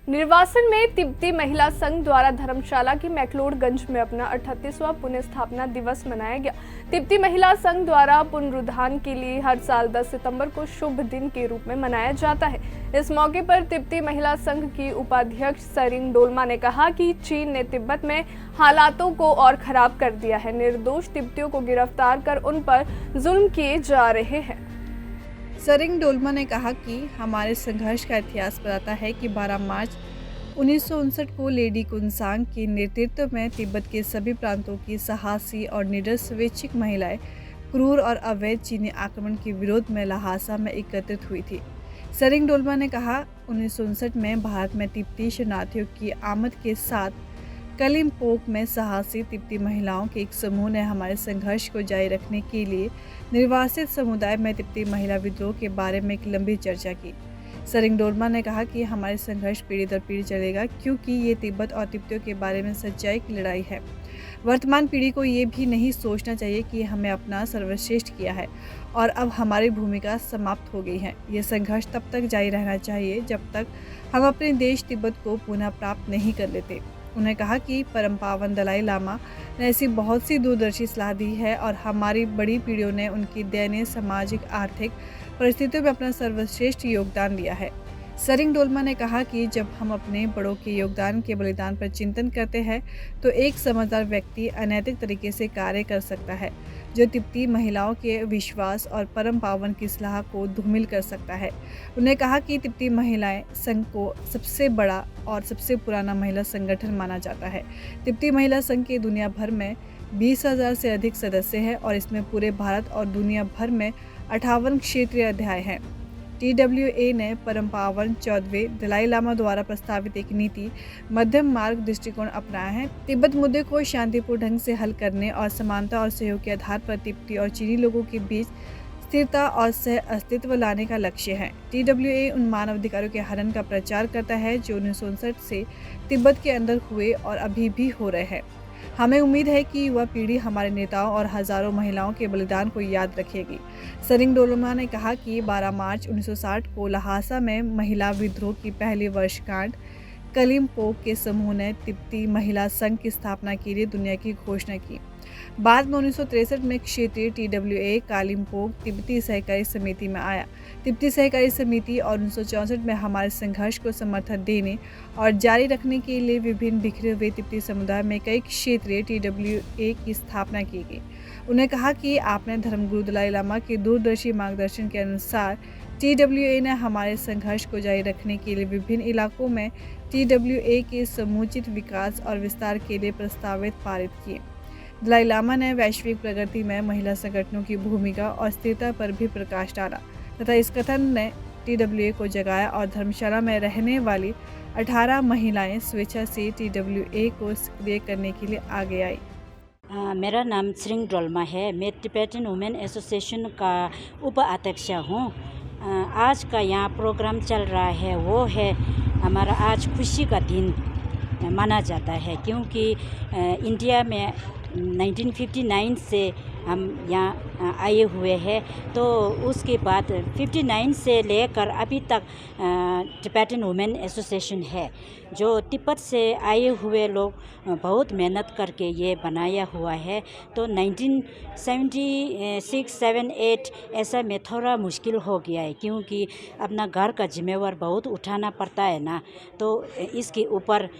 निर्वासन में तिब्बती महिला संघ द्वारा धर्मशाला की मैक्लोडगंज में अपना 38वां पुण्य स्थापना दिवस मनाया गया। तिब्बती महिला संघ द्वारा पुनरुत्थान के लिए हर साल 10 सितंबर को शुभ दिन के रूप में मनाया जाता है। इस मौके पर तिब्बती महिला संघ की उपाध्यक्ष सरिंग डोलमा ने कहा कि चीन ने तिब्बत में हालातों को और खराब कर दिया है। निर्दोष तिब्बतियों को गिरफ्तार कर उन पर जुल्म किए जा रहे हैं। सरिंग डोलमा ने कहा कि हमारे संघर्ष का इतिहास बताता है कि 12 मार्च 1959 को लेडी कुनसांग के नेतृत्व में तिब्बत के सभी प्रांतों की साहसी और निडर स्वैच्छिक महिलाएं क्रूर और अवैध चीनी आक्रमण के विरोध में लहासा में एकत्रित हुई थी। सरिंग डोलमा ने कहा 1959 में भारत में तिब्बती शरणार्थियों की आमद के साथ कलिम्पोंग में साहसी तिब्बती महिलाओं के एक समूह ने हमारे संघर्ष को जारी रखने के लिए निर्वासित समुदाय में तिब्बती महिला विद्रोह के बारे में एक लंबी चर्चा की। सरिंग डोलमा ने कहा कि हमारे संघर्ष पीढ़ी दर पीढ़ी चलेगा, क्योंकि ये तिब्बत और तिब्बतियों के बारे में सच्चाई की लड़ाई है। वर्तमान पीढ़ी को ये भी नहीं सोचना चाहिए कि हमें अपना सर्वश्रेष्ठ किया है और अब हमारी भूमिका समाप्त हो गई है। ये संघर्ष तब तक जारी रहना चाहिए जब तक हम अपने देश तिब्बत को पुनः प्राप्त नहीं कर लेते। उन्होंने कहा कि परम पावन दलाई लामा ने ऐसी बहुत सी दूरदर्शी सलाह दी है और हमारी बड़ी पीढ़ियों ने उनकी दयनीय सामाजिक आर्थिक परिस्थितियों में अपना सर्वश्रेष्ठ योगदान दिया है। सरिंग डोलमा ने कहा कि जब हम अपने बड़ों के योगदान के बलिदान पर चिंतन करते हैं तो एक समझदार व्यक्ति अनैतिक तरीके से कार्य कर सकता है, जो तिब्बती महिलाओं के विश्वास और परम पावन की सलाह को धूमिल कर सकता है। उन्होंने कहा कि तिब्बती महिलाएं संघ को सबसे बड़ा और सबसे पुराना महिला संगठन माना जाता है। तिब्बती महिला संघ के दुनिया भर में 20,000 से अधिक सदस्य हैं और इसमें पूरे भारत और दुनिया भर में 58 क्षेत्रीय अध्याय हैं। TWA ने परम पावन 14वें दलाई लामा द्वारा प्रस्तावित एक नीति मध्यम मार्ग दृष्टिकोण अपनाया है। तिब्बत मुद्दे को शांतिपूर्ण ढंग से हल करने और समानता और सहयोग के आधार पर तिब्बती और चीनी लोगों के बीच स्थिरता और सह अस्तित्व लाने का लक्ष्य है। TWA उन मानव अधिकारों के हनन का प्रचार करता है जो 1959 से तिब्बत के अंदर हुए और अभी भी हो रहे हैं। हमें उम्मीद है कि युवा पीढ़ी हमारे नेताओं और हजारों महिलाओं के बलिदान को याद रखेगी। सरिंग डोलमा ने कहा कि 12 मार्च 1960 को लहासा में महिला विद्रोह की पहली वर्षगांठ कलिम्पोंग के समूह ने तिब्बती महिला संघ की स्थापना के लिए दुनिया की घोषणा की। बाद में 1963 में क्षेत्रीय TWA कालिम्पोंग तिब्बती सहकारी समिति में आया। तिब्बती सहकारी समिति और 1964 में हमारे संघर्ष को समर्थन देने और जारी रखने के लिए विभिन्न बिखरे हुए तिब्बती समुदाय में कई क्षेत्रीय TWA की स्थापना की गई। उन्होंने कहा कि आपने धर्मगुरु दलाई लामा के दूरदर्शी मार्गदर्शन के अनुसार TWA ने हमारे संघर्ष को जारी रखने के लिए विभिन्न इलाकों में TWA के समुचित विकास और विस्तार के लिए प्रस्तावित पारित किए। दलाई लामा ने वैश्विक प्रगति में महिला संगठनों की भूमिका और स्थिरता पर भी प्रकाश डाला तथा इस कथन ने TWA को जगाया और धर्मशाला में रहने वाली 18 महिलाएं स्वेच्छा से TWA को सक्रिय करने के लिए आगे आई। मेरा नाम सरिंग डोलमा है। मैं तिब्बतन वुमेन एसोसिएशन का उपाध्यक्ष हूँ। आज का यहाँ प्रोग्राम चल रहा है वो है हमारा आज खुशी का दिन माना जाता है, क्योंकि इंडिया में 1959 से हम यहाँ आए हुए हैं। तो उसके बाद 59 से लेकर अभी तक तिब्बतन वुमेन एसोसिएशन है, जो तिब्बत से आए हुए लोग बहुत मेहनत करके ये बनाया हुआ है। तो 1976, 7, 8 ऐसा में थोड़ा मुश्किल हो गया है, क्योंकि अपना घर का जिम्मेवार बहुत उठाना पड़ता है ना, तो इसके ऊपर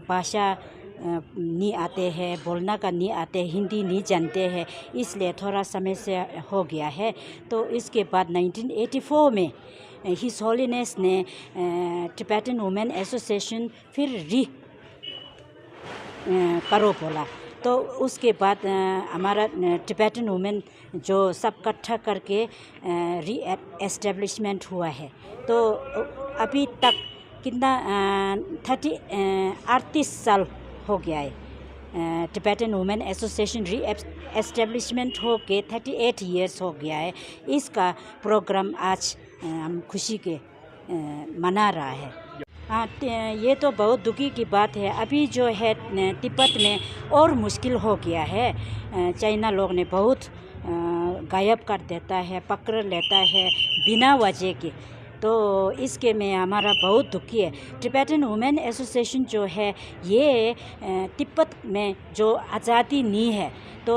भाषा नहीं आते हैं, बोलना का नहीं आते, हिंदी नहीं जानते हैं, इसलिए थोड़ा समय से हो गया है। तो इसके बाद 1984 में हिज होलीनेस ने तिब्बतन वुमेन एसोसिएशन फिर करो बोला। तो उसके बाद हमारा तिब्बतन वुमेन जो सब इकट्ठा करके री एस्टेब्लिशमेंट हुआ है। तो अभी तक कितना 38 साल हो गया है। तिब्बतन वुमेन एसोसिएशन री एस्टेब्लिशमेंट हो के 38 ईयर्स हो गया है। इसका प्रोग्राम आज हम खुशी के मना रहा है। ये तो बहुत दुखी की बात है। अभी जो है तिब्बत में और मुश्किल हो गया है। चाइना लोग ने बहुत गायब कर देता है, पकड़ लेता है बिना वजह के। तो इसके में हमारा बहुत दुखी है। टिबेटन वुमेन एसोसिएशन जो है ये तिब्बत में जो आज़ादी नहीं है तो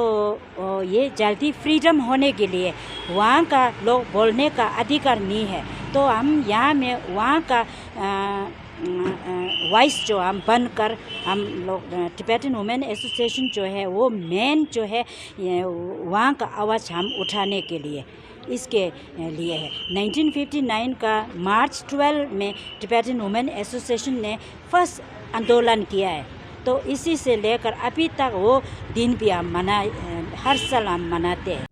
ये जल्दी फ्रीडम होने के लिए वहाँ का लोग बोलने का अधिकार नहीं है, तो हम यहाँ में वहाँ का वॉइस जो हम बनकर हम लोग टिबेटन वुमेन एसोसिएशन जो है वो मेन जो है वहाँ का आवाज़ हम उठाने के लिए इसके लिए है। 1959 का मार्च 12 में टिबेटन वुमेन एसोसिएशन ने फर्स्ट आंदोलन किया है, तो इसी से लेकर अभी तक वो दिन भी हम हर साल हम मनाते हैं।